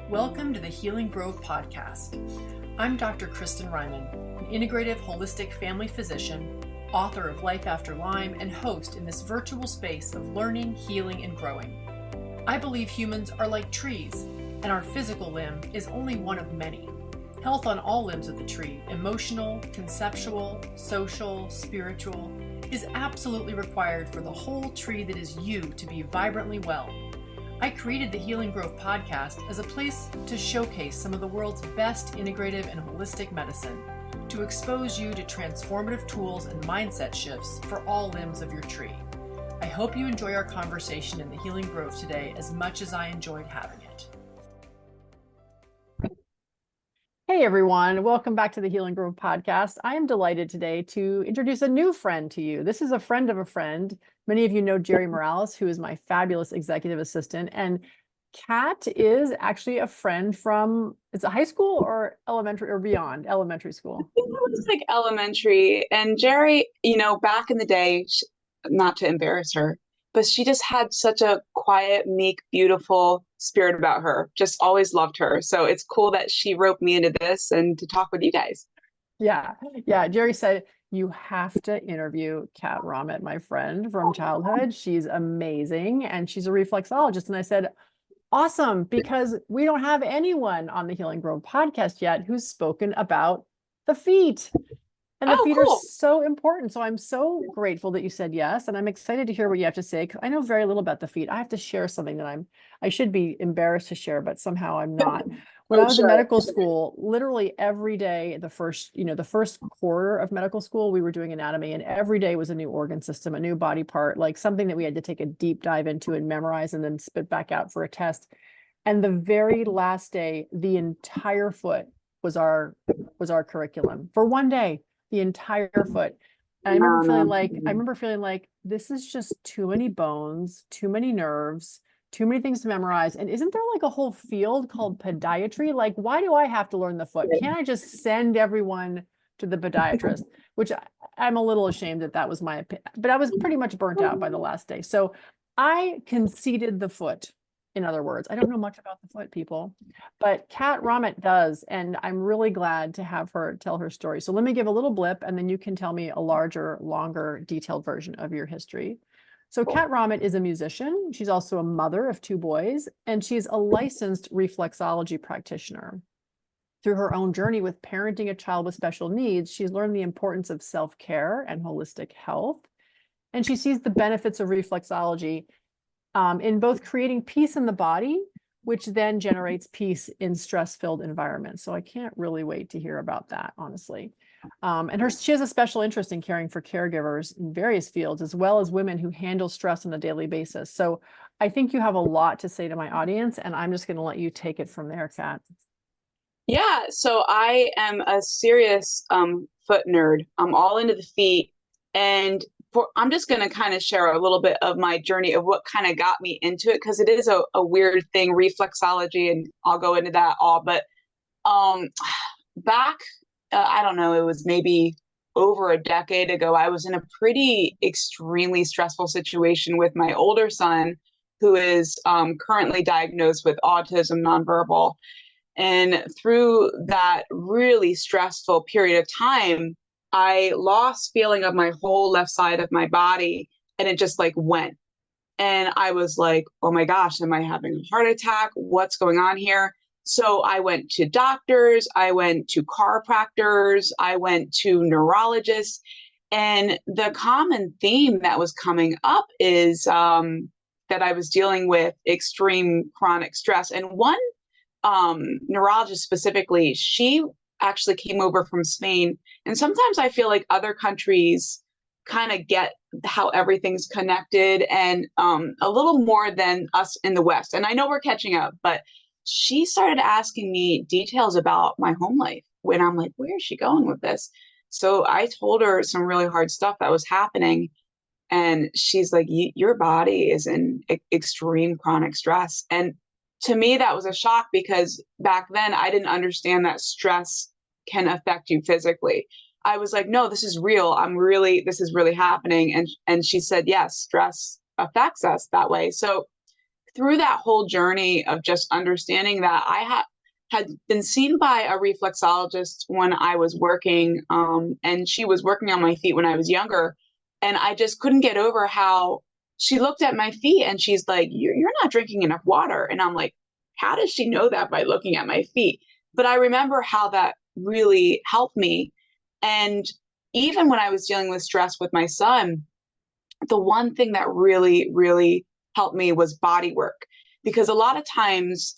Welcome to the Healing Grove podcast. I'm Dr. Kristin Ryman, an integrative holistic family physician, author of Life After Lyme, and host in this virtual space of learning, healing, and growing. I believe humans are like trees, and our physical limb is only one of many. Health on all limbs of the tree, emotional, conceptual, social, spiritual, is absolutely required for the whole tree that is you to be vibrantly well. I created the Healing Grove podcast as a place to showcase some of the world's best integrative and holistic medicine, to expose you to transformative tools and mindset shifts for all limbs of your tree. I hope you enjoy our conversation in the Healing Grove today as much as I enjoyed having it. Hey everyone, welcome back to the Healing Grove podcast. I am delighted today to introduce a new friend to you. This is a friend of a friend. Many of you know Jerry Morales, who is my fabulous executive assistant. And Kat is actually a friend from, is it high school or elementary or beyond elementary school? I think it was like elementary. And Jerry, back in the day, not to embarrass her, but she just had such a quiet, meek, beautiful spirit about her. Just always loved her. So it's cool that she roped me into this and to talk with you guys. Yeah. Jerry said, you have to interview Kat Romett, my friend from childhood. She's amazing. And she's a reflexologist. And I said, awesome, because we don't have anyone on the Healing Grove podcast yet who's spoken about the feet. And the feet are so important. So I'm so grateful that you said yes. And I'm excited to hear what you have to say, because I know very little about the feet. I have to share something that I should be embarrassed to share, but somehow I'm not. When I was in medical school, literally every day, the first quarter of medical school, we were doing anatomy, and every day was a new organ system, a new body part, like something that we had to take a deep dive into and memorize and then spit back out for a test. And the very last day, the entire foot was our curriculum for one day. The entire foot. And I remember feeling like this is just too many bones, too many nerves, too many things to memorize. And isn't there like a whole field called podiatry? Like, why do I have to learn the foot? Can't I just send everyone to the podiatrist? Which I'm a little ashamed that was my opinion, but I was pretty much burnt out by the last day. So I conceded the foot. In other words, I don't know much about the foot, people, but Kat Romett does, and I'm really glad to have her tell her story. So let me give a little blip, and then you can tell me a larger, longer, detailed version of your history. So Kat Romett is a musician. She's also a mother of 2 boys, and she's a licensed reflexology practitioner. Through her own journey with parenting a child with special needs, she's learned the importance of self-care and holistic health, and she sees the benefits of reflexology in both creating peace in the body, which then generates peace in stress-filled environments. So I can't really wait to hear about that, honestly. And she has a special interest in caring for caregivers in various fields, as well as women who handle stress on a daily basis. So I think you have a lot to say to my audience, and I'm just going to let you take it from there, Kat. Yeah, so I am a serious foot nerd. I'm all into the feet. And I'm just going to kind of share a little bit of my journey of what kind of got me into it, because it is a weird thing, reflexology, and I'll go into that all. But back, I don't know, it was maybe over a decade ago, I was in a pretty extremely stressful situation with my older son, who is currently diagnosed with autism nonverbal. And through that really stressful period of time, I lost feeling of my whole left side of my body, and it just like went. And I was like, oh my gosh, am I having a heart attack? What's going on here? So I went to doctors, I went to chiropractors, I went to neurologists. And the common theme that was coming up is that I was dealing with extreme chronic stress. And one neurologist specifically, she actually came over from Spain. And sometimes I feel like other countries kind of get how everything's connected, and a little more than us in the West. And I know we're catching up, but she started asking me details about my home life when I'm like, where is she going with this? So I told her some really hard stuff that was happening. And she's like, your body is in extreme chronic stress. And to me, that was a shock, because back then I didn't understand that stress can affect you physically. I was like, no, this is real. This is really happening. And she said, yes, stress affects us that way. So through that whole journey of just understanding that had been seen by a reflexologist when I was working, and she was working on my feet when I was younger. And I just couldn't get over how she looked at my feet and she's like, you're not drinking enough water. And I'm like, how does she know that by looking at my feet? But I remember how that really helped me. And even when I was dealing with stress with my son, the one thing that really, really helped me was body work. Because a lot of times,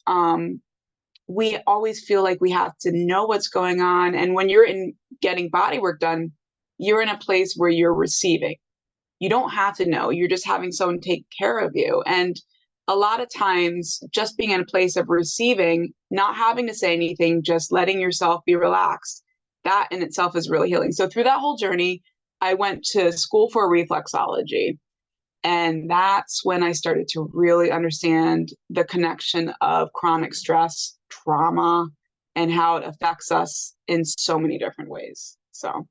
we always feel like we have to know what's going on. And when you're in getting body work done, you're in a place where you're receiving. You don't have to know, you're just having someone take care of you. And a lot of times, just being in a place of receiving, not having to say anything, just letting yourself be relaxed, that in itself is really healing. So through that whole journey, I went to school for reflexology. And that's when I started to really understand the connection of chronic stress, trauma, and how it affects us in so many different ways. So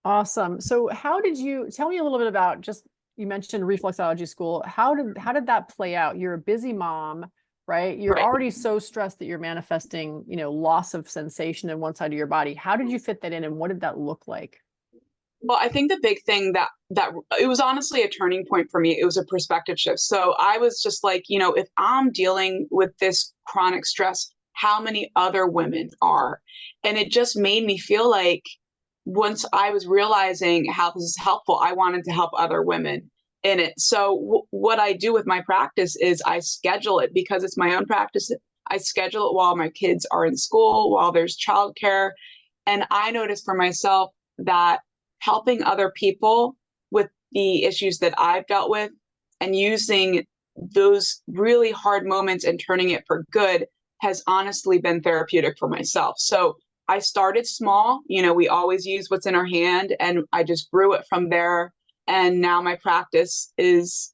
Awesome. So how did you tell me a little bit about just, you mentioned reflexology school. How did that play out? You're a busy mom, right? You're right. already so stressed that you're manifesting, loss of sensation in one side of your body. How did you fit that in and what did that look like? Well, I think the big thing that it was honestly a turning point for me. It was a perspective shift. So I was just like, if I'm dealing with this chronic stress, how many other women are? And it just made me feel like once I was realizing how this is helpful, I wanted to help other women in it. So what I do with my practice is I schedule it because it's my own practice. I schedule it while my kids are in school, while there's childcare. And I noticed for myself that helping other people with the issues that I've dealt with and using those really hard moments and turning it for good has honestly been therapeutic for myself. So I started small, we always use what's in our hand, and I just grew it from there. And now my practice is,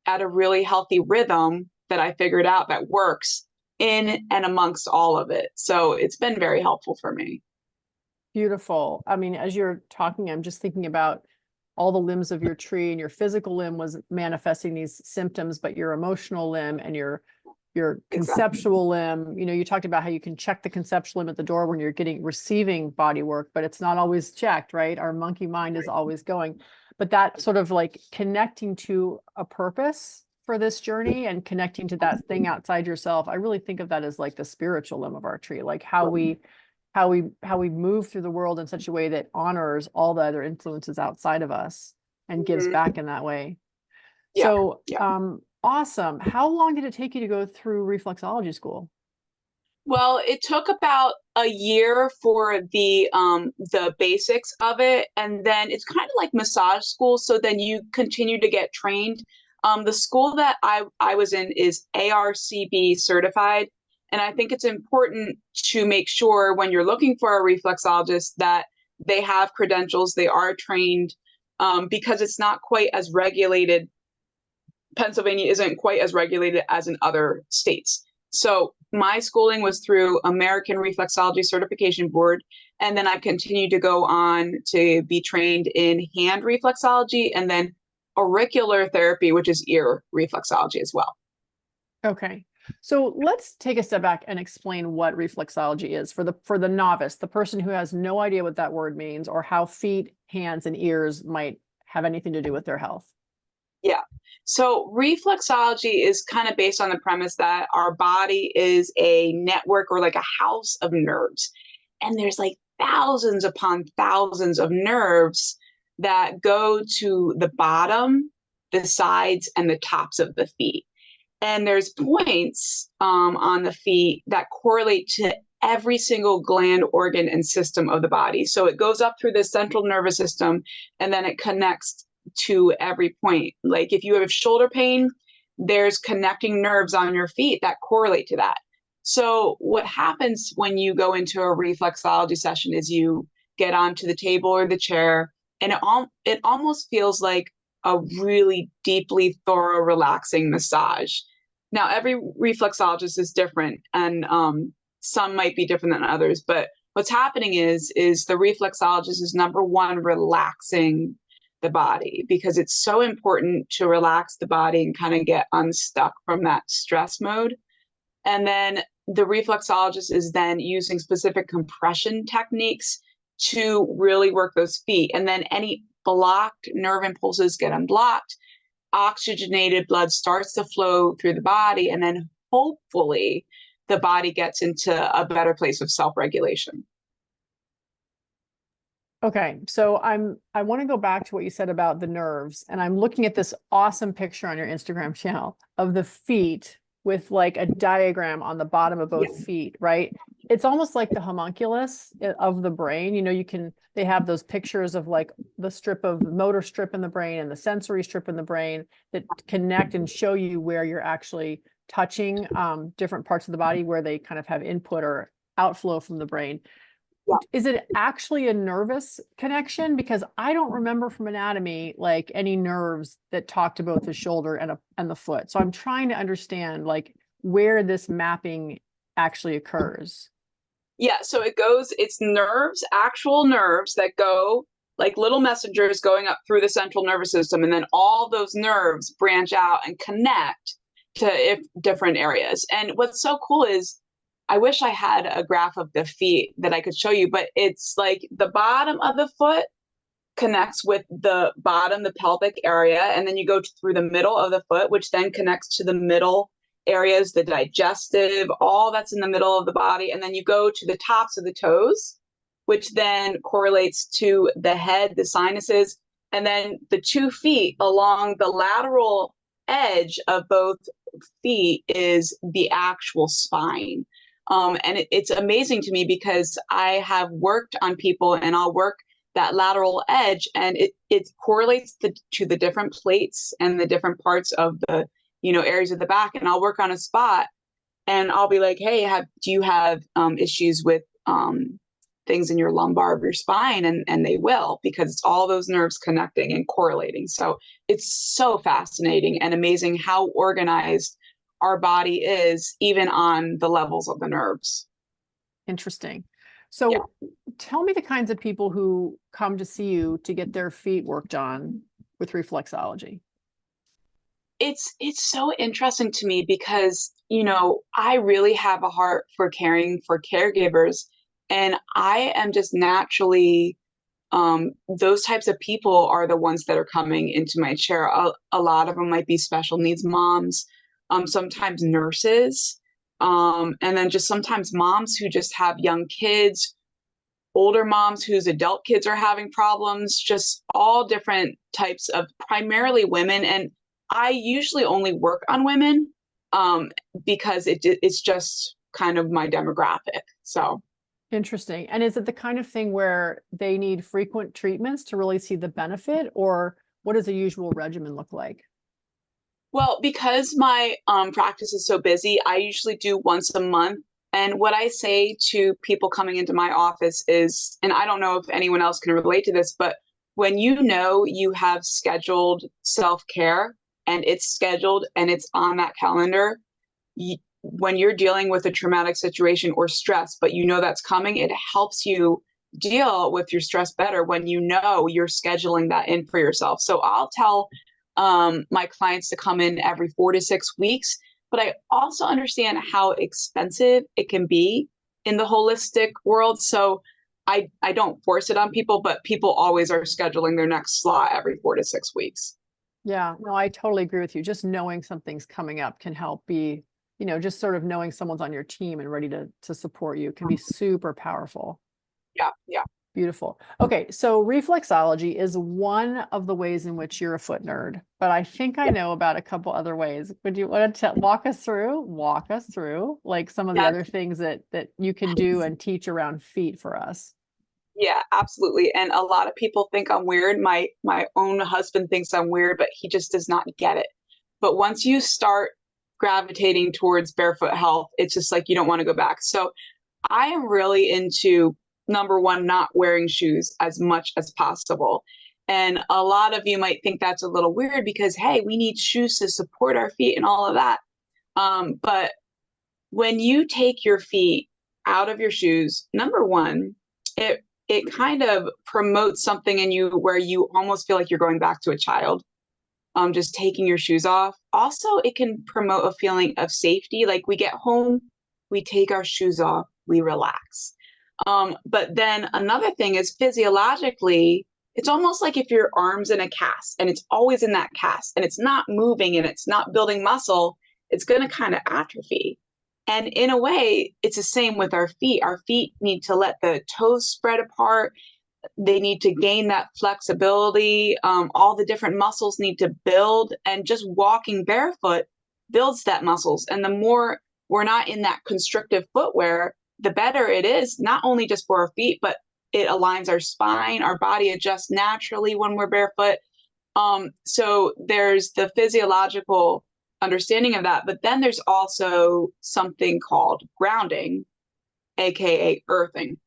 at a really healthy rhythm that I figured out that works in and amongst all of it. So it's been very helpful for me. Beautiful. I mean, as you're talking, I'm just thinking about all the limbs of your tree, and your physical limb was manifesting these symptoms, but your emotional limb and your conceptual limb, you talked about how you can check the conceptual limb at the door when you're receiving body work, but it's not always checked, right? Our monkey mind is always going. But that sort of like connecting to a purpose for this journey and connecting to that thing outside yourself, I really think of that as like the spiritual limb of our tree, like how we move through the world in such a way that honors all the other influences outside of us and gives back in that way. Yeah. So, Yeah. awesome. How long did it take you to go through reflexology school? Well, it took about a year for the basics of it, and then it's kind of like massage school. So then you continue to get trained. The school that I was in is ARCB certified, and I think it's important to make sure when you're looking for a reflexologist that they have credentials, they are trained, because it's not quite as regulated. Pennsylvania isn't quite as regulated as in other states. So my schooling was through American Reflexology Certification Board, and then I've continued to go on to be trained in hand reflexology and then auricular therapy, which is ear reflexology as well. Okay. So let's take a step back and explain what reflexology is for the novice, the person who has no idea what that word means or how feet, hands, and ears might have anything to do with their health. Yeah. So reflexology is kind of based on the premise that our body is a network or like a house of nerves. And there's like thousands upon thousands of nerves that go to the bottom, the sides, and the tops of the feet. And there's points on the feet that correlate to every single gland, organ, and system of the body. So it goes up through the central nervous system, and then it connects to every point. Like if you have shoulder pain, there's connecting nerves on your feet that correlate to that. So what happens when you go into a reflexology session is you get onto the table or the chair, and it almost feels like a really deeply thorough, relaxing massage. Now, every reflexologist is different, and some might be different than others. But what's happening is the reflexologist is number one relaxing the body, because it's so important to relax the body and kind of get unstuck from that stress mode. And then the reflexologist is then using specific compression techniques to really work those feet. And then any blocked nerve impulses get unblocked. Oxygenated blood starts to flow through the body. And then hopefully the body gets into a better place of self-regulation. Okay, so I want to go back to what you said about the nerves, and I'm looking at this awesome picture on your Instagram channel of the feet with like a diagram on the bottom of both feet, right? It's almost like the homunculus of the brain. You know, they have those pictures of like the strip of motor strip in the brain and the sensory strip in the brain that connect and show you where you're actually touching different parts of the body where they kind of have input or outflow from the brain. Yeah. Is it actually a nervous connection? Because I don't remember from anatomy like any nerves that talk to both the shoulder and the foot. So I'm trying to understand like where this mapping actually occurs. Yeah, so it's nerves, actual nerves that go like little messengers going up through the central nervous system. And then all those nerves branch out and connect to different areas. And what's so cool is I wish I had a graph of the feet that I could show you, but it's like the bottom of the foot connects with the bottom, the pelvic area, and then you go through the middle of the foot, which then connects to the middle areas, the digestive, all that's in the middle of the body. And then you go to the tops of the toes, which then correlates to the head, the sinuses, and then the 2 feet along the lateral edge of both feet is the actual spine. And it's amazing to me because I have worked on people and I'll work that lateral edge and it correlates to the different plates and the different parts of the, areas of the back. And I'll work on a spot and I'll be like, hey, do you have issues with things in your lumbar of your spine? And they will, because it's all those nerves connecting and correlating. So it's so fascinating and amazing how organized our body is, even on the levels of the nerves. Interesting. So tell me the kinds of people who come to see you to get their feet worked on with reflexology. It's so interesting to me because, I really have a heart for caring for caregivers, and I am just naturally, those types of people are the ones that are coming into my chair. A lot of them might be special needs moms, sometimes nurses, and then just sometimes moms who just have young kids, older moms whose adult kids are having problems, just all different types of primarily women. And I usually only work on women because it's just kind of my demographic. So interesting. And is it the kind of thing where they need frequent treatments to really see the benefit, or what does a usual regimen look like? Well, because my practice is so busy, I usually do once a month. And what I say to people coming into my office is, and I don't know if anyone else can relate to this, but when you have scheduled self-care and it's scheduled and it's on that calendar, when you're dealing with a traumatic situation or stress, but that's coming, it helps you deal with your stress better when you're scheduling that in for yourself. So I'll tell my clients to come in every 4 to 6 weeks, but I also understand how expensive it can be in the holistic world. So I don't force it on people, but people always are scheduling their next slot every 4 to 6 weeks. Yeah, no, I totally agree with you. Just knowing something's coming up can help be, just sort of knowing someone's on your team and ready to support you can be super powerful. Yeah, yeah. Beautiful. Okay, so reflexology is one of the ways in which you're a foot nerd, but I think I know about a couple other ways. Would you want to walk us through like some of the other things that you can do and teach around feet for us? Yeah, absolutely. And a lot of people think I'm weird. My own husband thinks I'm weird, but he just does not get it. But once you start gravitating towards barefoot health, it's just like you don't want to go back. So I am really into, number one, not wearing shoes as much as possible. And a lot of you might think that's a little weird because, hey, we need shoes to support our feet and all of that. But when you take your feet out of your shoes, number one, it it kind of promotes something in you where you almost feel like you're going back to a child, just taking your shoes off. Also, it can promote a feeling of safety. Like we get home, we take our shoes off, we relax. But then another thing is physiologically, it's almost like if your arm's in a cast and it's always in that cast and it's not moving and it's not building muscle, it's going to kind of atrophy. And in a way, it's the same with our feet. Our feet need to let the toes spread apart. They need to gain that flexibility. All the different muscles need to build, and just walking barefoot builds that muscles. And the more we're not in that constrictive footwear, the better it is, not only just for our feet, but it aligns our spine. Our body adjusts naturally when we're barefoot. So there's the physiological understanding of that, but then there's also something called grounding, aka earthing.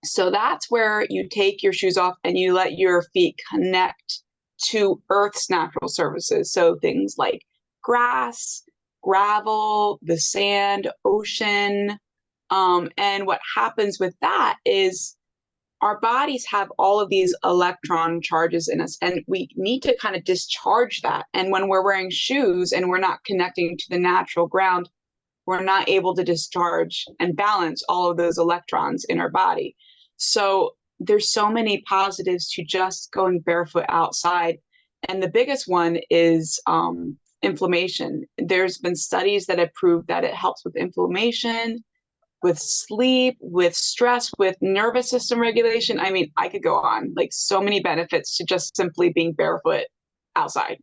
So that's where you take your shoes off and you let your feet connect to Earth's natural surfaces. So things like grass, gravel, the sand, ocean. And what happens with that is our bodies have all of these electron charges in us, and we need to kind of discharge that. And when we're wearing shoes and we're not connecting to the natural ground, we're not able to discharge and balance all of those electrons in our body. So there's so many positives to just going barefoot outside. And the biggest one is inflammation. There's been studies that have proved that it helps with inflammation, with sleep, with stress, with nervous system regulation. I mean, I could go on, like so many benefits to just simply being barefoot outside.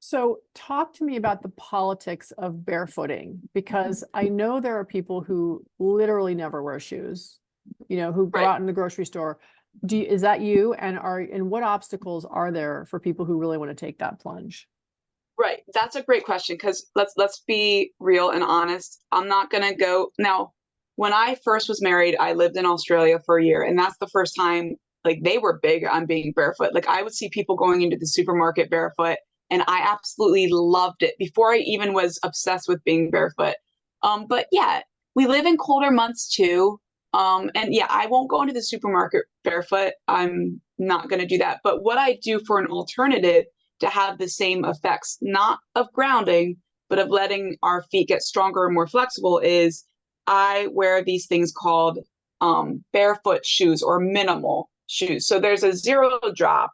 So talk to me about the politics of barefooting, because I know there are people who literally never wear shoes, who go out in the grocery store. Is that you? And what obstacles are there for people who really want to take that plunge? Right. That's a great question, because let's be real and honest. I'm not going to go now. When I first was married, I lived in Australia for a year, and that's the first time like they were big on being barefoot. Like I would see people going into the supermarket barefoot, and I absolutely loved it before I even was obsessed with being barefoot. But yeah, we live in colder months too. And yeah, I won't go into the supermarket barefoot. I'm not going to do that. But what I do for an alternative to have the same effects, not of grounding, but of letting our feet get stronger and more flexible, is I wear these things called barefoot shoes or minimal shoes. So there's a zero drop,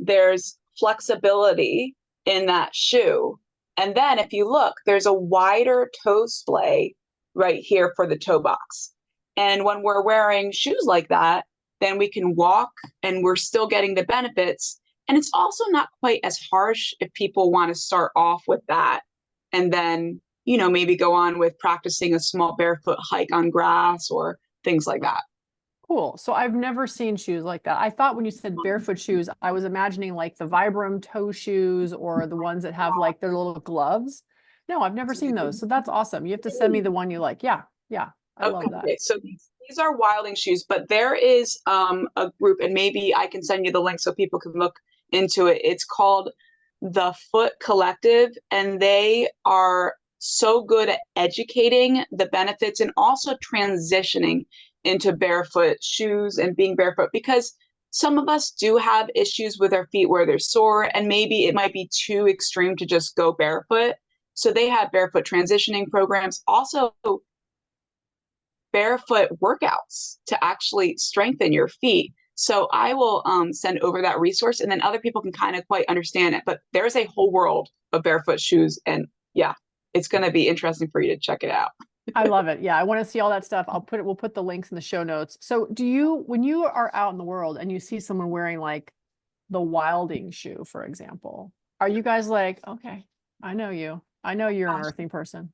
there's flexibility in that shoe. And then if you look, there's a wider toe splay right here for the toe box. And when we're wearing shoes like that, then we can walk and we're still getting the benefits. And it's also not quite as harsh if people want to start off with that and then, maybe go on with practicing a small barefoot hike on grass or things like that. Cool. So I've never seen shoes like that. I thought when you said barefoot shoes, I was imagining like the Vibram toe shoes or the ones that have like their little gloves. No, I've never seen those. So that's awesome. You have to send me the one you like. Yeah. Yeah. I love that. So these are wilding shoes, but there is a group, and maybe I can send you the link so people can look into it. It's called the Foot Collective, and they are so good at educating the benefits and also transitioning into barefoot shoes and being barefoot, because some of us do have issues with our feet where they're sore, and maybe it might be too extreme to just go barefoot. So they have barefoot transitioning programs, also barefoot workouts to actually strengthen your feet. So I will send over that resource, and then other people can kind of quite understand it. But there's a whole world of barefoot shoes, and yeah, it's going to be interesting for you to check it out. I love it. Yeah, I want to see all that stuff. We'll put the links in the show notes. So when you are out in the world and you see someone wearing like the wilding shoe, for example, are you guys like, okay, I know you're an earthing person?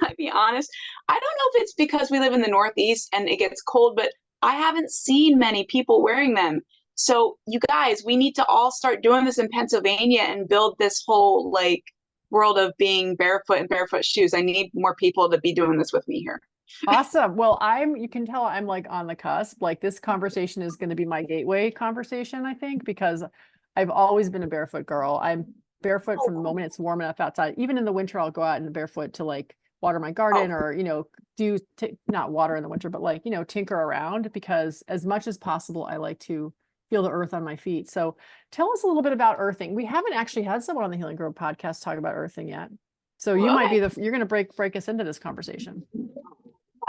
I'll be honest, I don't know if it's because we live in the Northeast and it gets cold, but I haven't seen many people wearing them. So you guys, we need to all start doing this in Pennsylvania and build this whole like world of being barefoot and barefoot shoes. I need more people to be doing this with me here. Awesome. Well, you can tell I'm like on the cusp. Like this conversation is going to be my gateway conversation, I think, because I've always been a barefoot girl. I'm barefoot from the moment it's warm enough outside. Even in the winter, I'll go out in barefoot to like water my Oh, garden or, do not water in the winter, but like, tinker around, because as much as possible, I like to feel the earth on my feet. So tell us a little bit about earthing. We haven't actually had someone on the Healing Grove podcast talk about earthing yet. So you might be okay. you're going to break us into this conversation.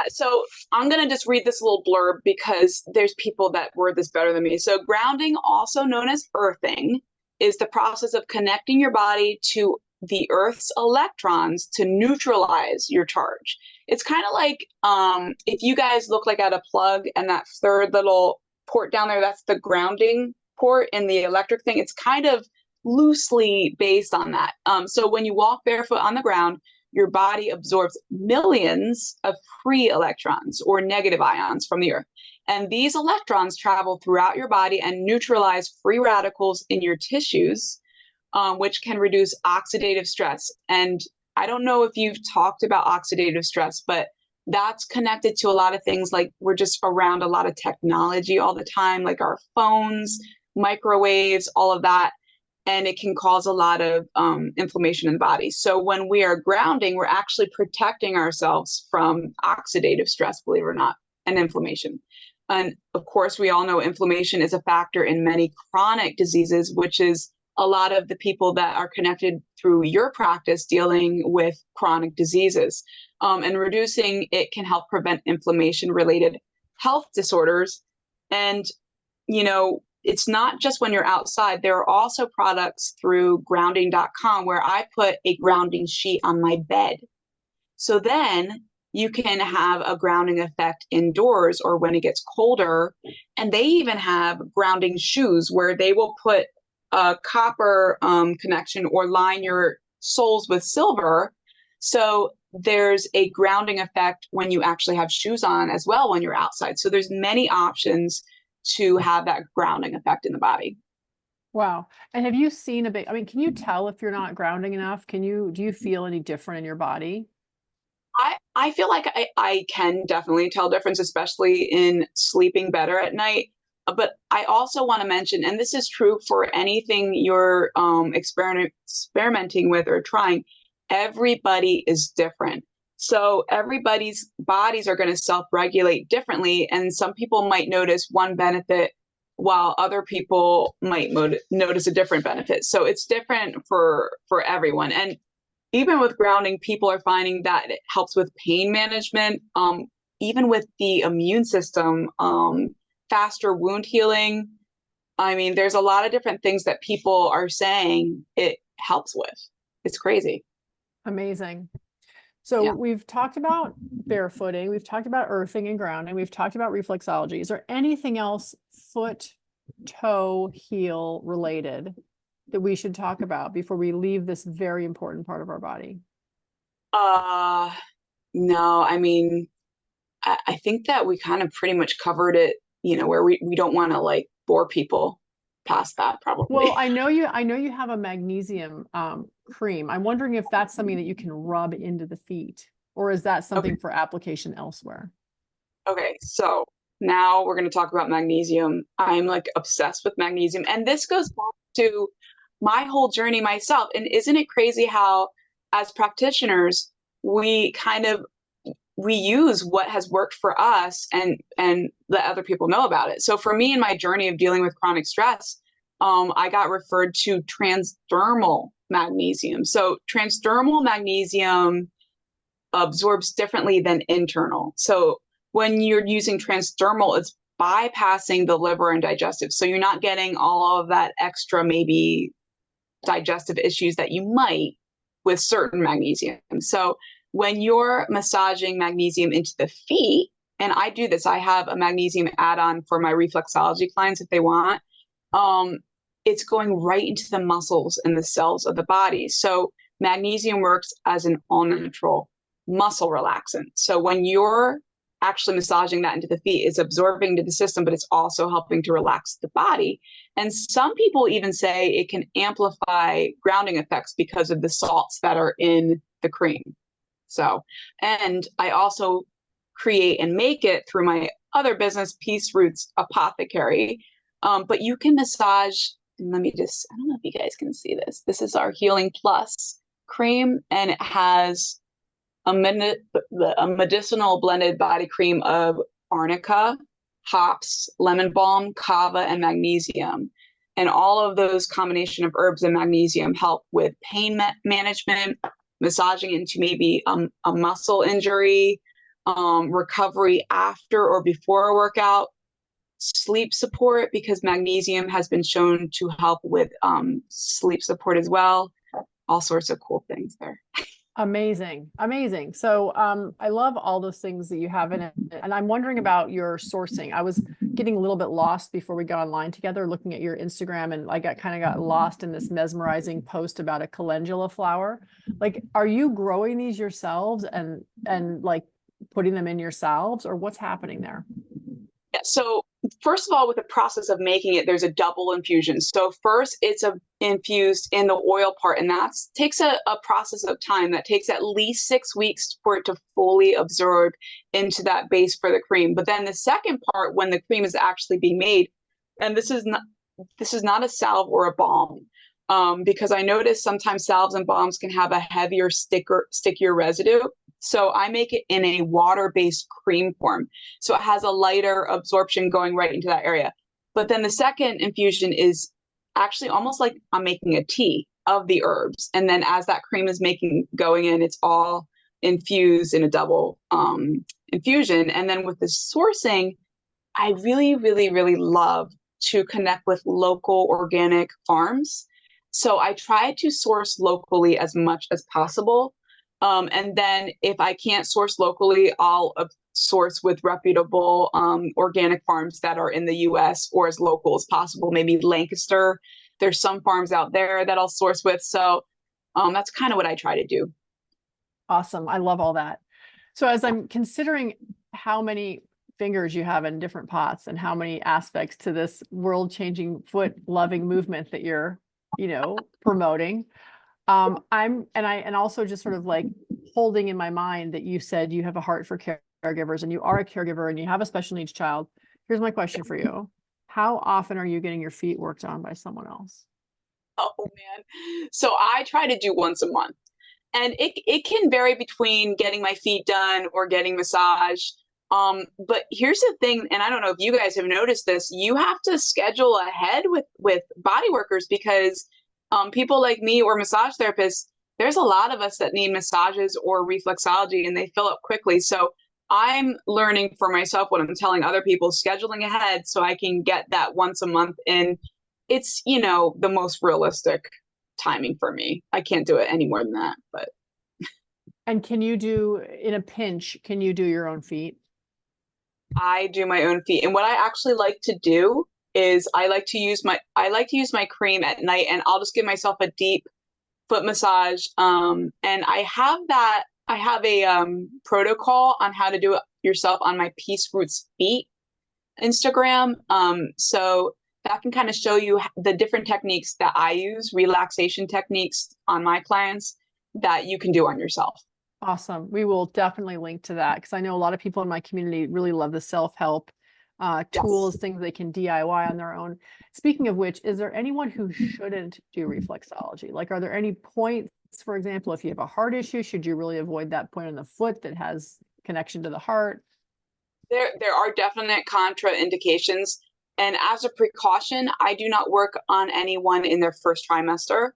So I'm going to just read this little blurb because there's people that word this better than me. So grounding, also known as earthing, is the process of connecting your body to the Earth's electrons to neutralize your charge. It's kind of like if you guys look like at a plug and that third little port down there, that's the grounding port in the electric thing. It's kind of loosely based on that. So when you walk barefoot on the ground, your body absorbs millions of free electrons or negative ions from the earth. And these electrons travel throughout your body and neutralize free radicals in your tissues, which can reduce oxidative stress. And I don't know if you've talked about oxidative stress, but that's connected to a lot of things. Like we're just around a lot of technology all the time, like our phones, microwaves, all of that. And it can cause a lot of inflammation in the body. So when we are grounding, we're actually protecting ourselves from oxidative stress, believe it or not, and inflammation. And of course, we all know inflammation is a factor in many chronic diseases, which is a lot of the people that are connected through your practice dealing with chronic diseases. And reducing it can help prevent inflammation-related health disorders. And, it's not just when you're outside. There are also products through grounding.com where I put a grounding sheet on my bed. So then you can have a grounding effect indoors or when it gets colder. And they even have grounding shoes where they will put a copper connection or line your soles with silver. So there's a grounding effect when you actually have shoes on as well when you're outside. So there's many options to have that grounding effect in the body. Wow. And have you seen can you tell if you're not grounding enough? Do you feel any different in your body? I feel like I can definitely tell difference, especially in sleeping better at night. But I also want to mention, and this is true for anything you're experimenting with or trying, everybody is different. So everybody's bodies are going to self-regulate differently. And some people might notice one benefit while other people might notice a different benefit. So it's different for everyone. And even with grounding, people are finding that it helps with pain management, even with the immune system, faster wound healing. I mean, there's a lot of different things that people are saying it helps with. It's crazy. Amazing. So Yeah. we've talked about barefooting, we've talked about earthing and grounding, we've talked about reflexology. Is there anything else foot, toe, heel related that we should talk about before we leave this very important part of our body? No, I mean, I think that we kind of pretty much covered it, where we don't want to like bore people past that probably. Well, I know you have a magnesium cream. I'm wondering if that's something that you can rub into the feet, or is that something for application elsewhere? Okay, so now we're going to talk about magnesium. I'm like obsessed with magnesium. And this goes back to my whole journey myself. And isn't it crazy how, as practitioners, we use what has worked for us and let other people know about it. So for me in my journey of dealing with chronic stress, I got referred to transdermal magnesium. So transdermal magnesium absorbs differently than internal. So when you're using transdermal, it's bypassing the liver and digestive. So you're not getting all of that extra maybe digestive issues that you might with certain magnesium. So when you're massaging magnesium into the feet, and I do this, I have a magnesium add-on for my reflexology clients if they want. It's going right into the muscles and the cells of the body. So magnesium works as an all-natural muscle relaxant. So when you're actually massaging that into the feet, it's absorbing into the system, but it's also helping to relax the body. And some people even say it can amplify grounding effects because of the salts that are in the cream. So, and I also create and make it through my other business, Roots Apothecary. But you can massage, and I don't know if you guys can see this. This is our Healing Plus cream, and it has a, a medicinal blended body cream of arnica, hops, lemon balm, kava, and magnesium. And all of those combination of herbs and magnesium help with pain management, massaging into maybe a muscle injury, recovery after or before a workout, sleep support, because magnesium has been shown to help with sleep support as well. All sorts of cool things there. Amazing. Amazing. So I love all those things that you have in it. And I'm wondering about your sourcing. I was getting a little bit lost before we got online together, looking at your Instagram, and I got lost in this mesmerizing post about a calendula flower. Like, are you growing these yourselves and like putting them in your salves, or what's happening there? Yeah, so first of all, with the process of making it, there's a double infusion. So first it's infused in the oil part, and that takes a process of time that takes at least 6 weeks for it to fully absorb into that base for the cream. But then the second part, when the cream is actually being made, and this is not a salve or a balm, because I notice sometimes salves and balms can have a heavier, stickier residue. So I make it in a water-based cream form. So it has a lighter absorption going right into that area. But then the second infusion is actually almost like I'm making a tea of the herbs. And then as that cream is going in, it's all infused in a double infusion. And then with the sourcing, I really, really, really love to connect with local organic farms. So I try to source locally as much as possible. And then if I can't source locally, I'll source with reputable organic farms that are in the US or as local as possible, maybe Lancaster. There's some farms out there that I'll source with. So that's kind of what I try to do. Awesome. I love all that. So as I'm considering how many fingers you have in different pots and how many aspects to this world-changing foot loving movement that you're, promoting, and also just sort of like holding in my mind that you said you have a heart for caregivers and you are a caregiver and you have a special needs child. Here's my question for you. How often are you getting your feet worked on by someone else? Oh man. So I try to do once a month. And it can vary between getting my feet done or getting massage. But here's the thing, and I don't know if you guys have noticed this, you have to schedule ahead with body workers, because people like me or massage therapists, there's a lot of us that need massages or reflexology and they fill up quickly. So I'm learning for myself what I'm telling other people, scheduling ahead so I can get that once a month. And it's, the most realistic timing for me. I can't do it any more than that, but. And can you do, in a pinch, can you do your own feet? I do my own feet. And what I actually like to do is I like to use my cream at night, and I'll just give myself a deep foot massage. And I have a protocol on how to do it yourself on my Peace Roots Feet Instagram. So that can kind of show you the different techniques that I use, relaxation techniques on my clients that you can do on yourself. Awesome. We will definitely link to that, because I know a lot of people in my community really love the self-help tools, things they can DIY on their own. Speaking of which, is there anyone who shouldn't do reflexology? Like, are there any points, for example, if you have a heart issue, should you really avoid that point in the foot that has connection to the heart? There are definite contraindications. And as a precaution, I do not work on anyone in their first trimester.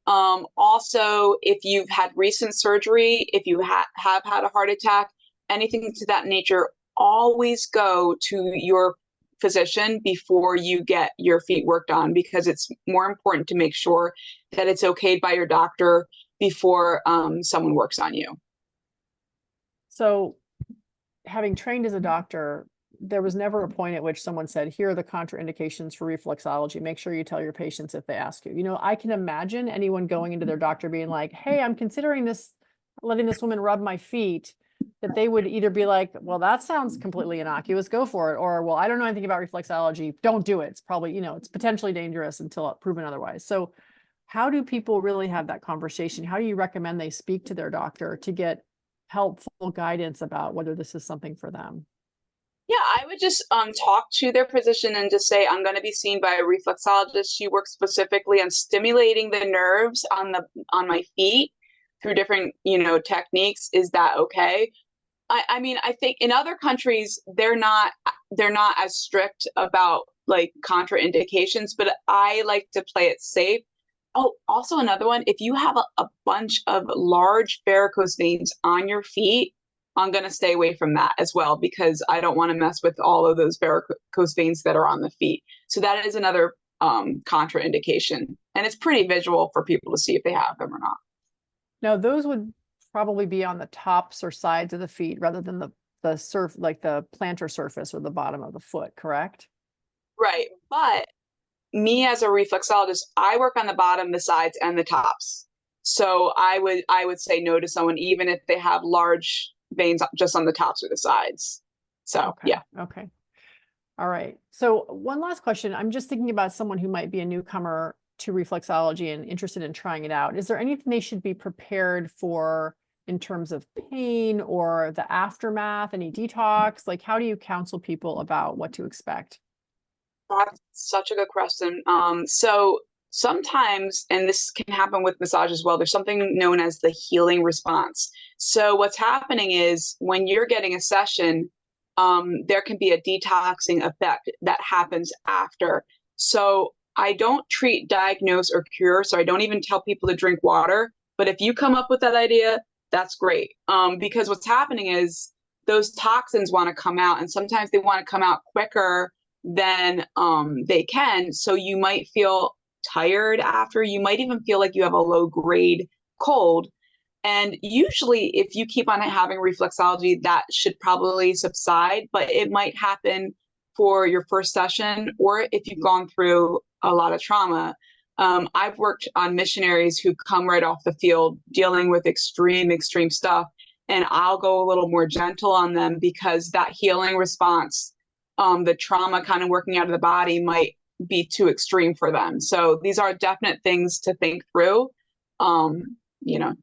Also, if you've had recent surgery, if you have had a heart attack, anything to that nature, always go to your physician before you get your feet worked on, because it's more important to make sure that it's okayed by your doctor before someone works on you. So, having trained as a doctor, there was never a point at which someone said, here are the contraindications for reflexology. Make sure you tell your patients if they ask you. I can imagine anyone going into their doctor being like, hey, I'm considering this, letting this woman rub my feet, that they would either be like, well, that sounds completely innocuous, go for it. Or, well, I don't know anything about reflexology, don't do it. It's probably, it's potentially dangerous until proven otherwise. So how do people really have that conversation? How do you recommend they speak to their doctor to get helpful guidance about whether this is something for them? Yeah, I would just talk to their physician and just say, I'm going to be seen by a reflexologist. She works specifically on stimulating the nerves on my feet through different, techniques. Is that okay? I mean, I think in other countries, they're not as strict about like contraindications, but I like to play it safe. Oh, also another one, if you have a bunch of large varicose veins on your feet, I'm going to stay away from that as well, because I don't want to mess with all of those varicose veins that are on the feet. So that is another contraindication. And it's pretty visual for people to see if they have them or not. Now, those would probably be on the tops or sides of the feet rather than like the plantar surface or the bottom of the foot, correct? Right. But me as a reflexologist, I work on the bottom, the sides, and the tops. So I would say no to someone even if they have large veins just on the tops or the sides. So Okay. yeah. Okay. All right. So one last question. I'm just thinking about someone who might be a newcomer to reflexology and interested in trying it out. Is there anything they should be prepared for in terms of pain or the aftermath, any detox? Like, how do you counsel people about what to expect? That's such a good question. So sometimes, and this can happen with massage as well, there's something known as the healing response. So what's happening is when you're getting a session, there can be a detoxing effect that happens after. So I don't treat, diagnose, or cure. So I don't even tell people to drink water. But if you come up with that idea, that's great. Because what's happening is those toxins want to come out, and sometimes they want to come out quicker than they can. So you might feel tired after. You might even feel like you have a low grade cold. And usually, if you keep on having reflexology, that should probably subside, but it might happen for your first session or if you've gone through a lot of trauma. I've worked on missionaries who come right off the field dealing with extreme stuff, and I'll go a little more gentle on them because that healing response, the trauma kind of working out of the body might be too extreme for them. So these are definite things to think through. You know,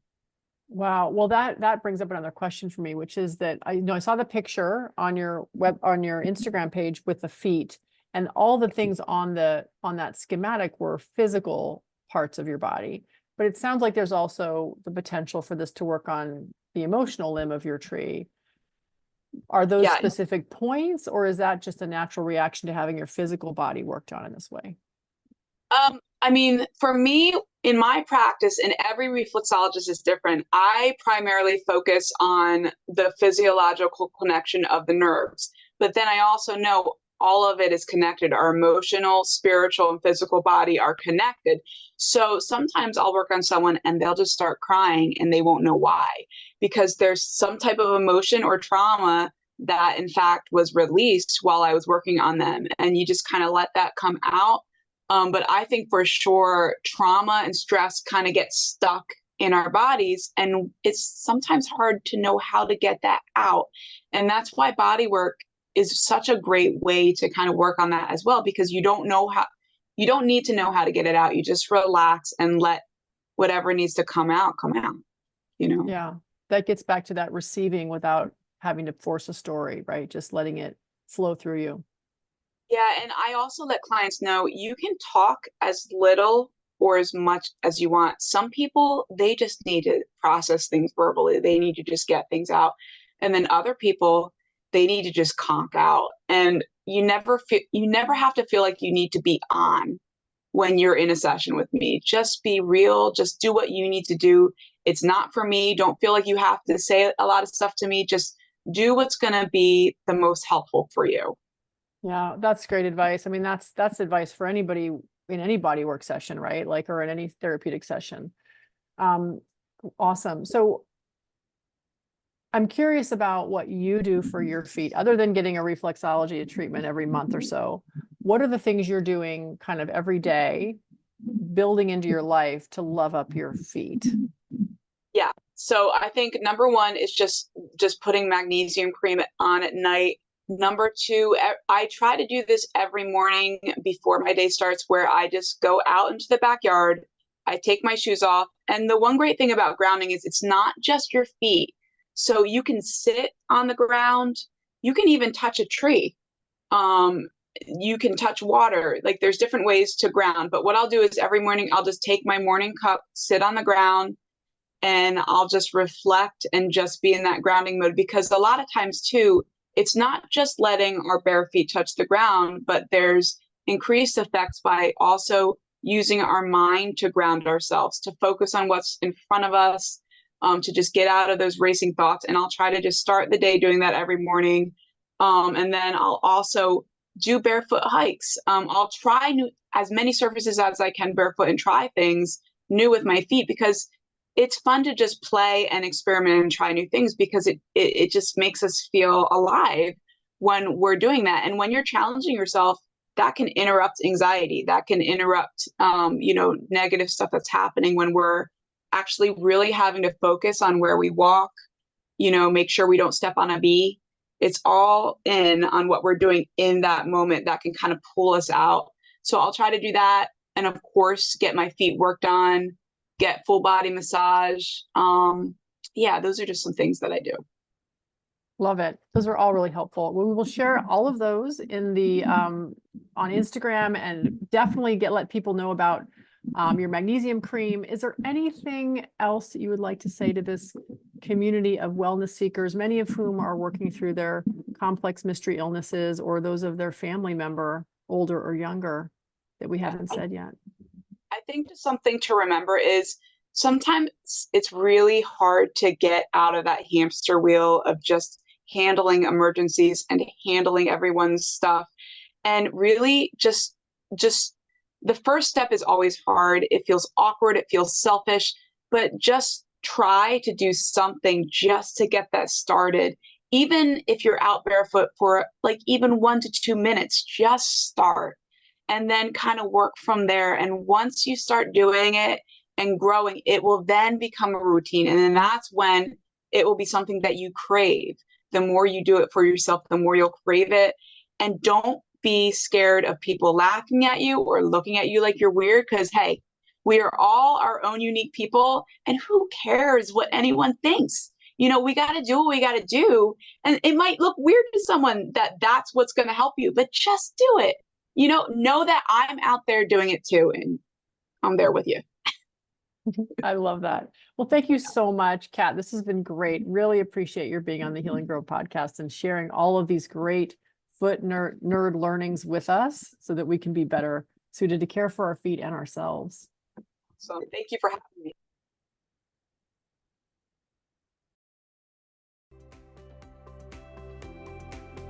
Wow. Well, that brings up another question for me, which is that I saw the picture on your Instagram page with the feet, and all the things on that schematic were physical parts of your body. But it sounds like there's also the potential for this to work on the emotional limb of your tree. Are those yeah, specific points, or is that just a natural reaction to having your physical body worked on in this way? I mean, for me, in my practice, and every reflexologist is different, I primarily focus on the physiological connection of the nerves. But then I also know all of it is connected. Our emotional, spiritual, and physical body are connected. So sometimes I'll work on someone and they'll just start crying and they won't know why, because there's some type of emotion or trauma that, in fact, was released while I was working on them. And you just kind of let that come out. But I think for sure, trauma and stress kind of get stuck in our bodies, and it's sometimes hard to know how to get that out. And that's why body work is such a great way to kind of work on that as well, because you don't need to know how to get it out. You just relax and let whatever needs to come out, Yeah, that gets back to that receiving without having to force a story, right? Just letting it flow through you. Yeah, and I also let clients know you can talk as little or as much as you want. Some people, they just need to process things verbally. They need to just get things out. And then other people, they need to just conk out. And you never have to feel like you need to be on when you're in a session with me. Just be real, just do what you need to do. It's not for me. Don't feel like you have to say a lot of stuff to me. Just do what's going to be the most helpful for you. Yeah, that's great advice. I mean, that's advice for anybody in any body work session, right? Like, or in any therapeutic session. Um, awesome. So I'm curious about what you do for your feet, other than getting a reflexology treatment every month or so. What are the things you're doing kind of every day, building into your life to love up your feet? Yeah. So I think number one is just putting magnesium cream on at night. Number two, I try to do this every morning before my day starts, where I just go out into the backyard. I take my shoes off. And the one great thing about grounding is it's not just your feet. So you can sit on the ground. You can even touch a tree. Um, you can touch water. Like, there's different ways to ground. But what I'll do is every morning I'll just take my morning cup, sit on the ground, and I'll just reflect and just be in that grounding mode, because a lot of times too, it's not just letting our bare feet touch the ground, but there's increased effects by also using our mind to ground ourselves, to focus on what's in front of us, to just get out of those racing thoughts. And I'll try to just start the day doing that every morning. And then I'll also do barefoot hikes. I'll try as many surfaces as I can barefoot and try things new with my feet, because it's fun to just play and experiment and try new things, because it just makes us feel alive when we're doing that. And when you're challenging yourself, that can interrupt anxiety, that can interrupt, negative stuff that's happening when we're actually really having to focus on where we walk, make sure we don't step on a bee. It's all in on what we're doing in that moment that can kind of pull us out. So I'll try to do that. And of course, get my feet worked on, get full body massage. Those are just some things that I do. Love it. Those are all really helpful. We will share all of those in the on Instagram, and definitely let people know about your magnesium cream. Is there anything else that you would like to say to this community of wellness seekers, many of whom are working through their complex mystery illnesses, or those of their family member, older or younger, that we haven't said yet? I think just something to remember is sometimes it's really hard to get out of that hamster wheel of just handling emergencies and handling everyone's stuff. And really just the first step is always hard. It feels awkward. It feels selfish, but just try to do something just to get that started. Even if you're out barefoot for like even 1 to 2 minutes, just start and then kind of work from there. And once you start doing it and growing, it will then become a routine. And then that's when it will be something that you crave. The more you do it for yourself, the more you'll crave it. And don't be scared of people laughing at you or looking at you like you're weird, because hey, we are all our own unique people, and who cares what anyone thinks? We got to do what we got to do. And it might look weird to someone that's what's going to help you, but just do it. Know that I'm out there doing it too, and I'm there with you. I love that. Well, thank you so much, Kat. This has been great. Really appreciate your being on the Healing Grove podcast and sharing all of these great foot nerd learnings with us, so that we can be better suited to care for our feet and ourselves. So thank you for having me.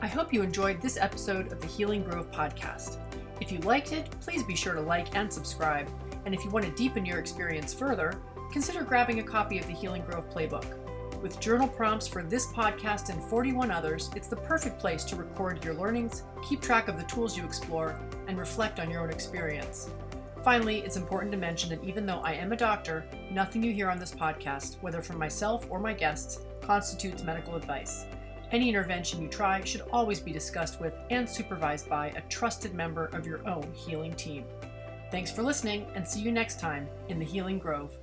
I hope you enjoyed this episode of the Healing Grove podcast. If you liked it, please be sure to like and subscribe. And if you want to deepen your experience further, consider grabbing a copy of the Healing Grove Playbook. With journal prompts for this podcast and 41 others, it's the perfect place to record your learnings, keep track of the tools you explore, and reflect on your own experience. Finally, it's important to mention that even though I am a doctor, nothing you hear on this podcast, whether from myself or my guests, constitutes medical advice. Any intervention you try should always be discussed with and supervised by a trusted member of your own healing team. Thanks for listening, and see you next time in the Healing Grove.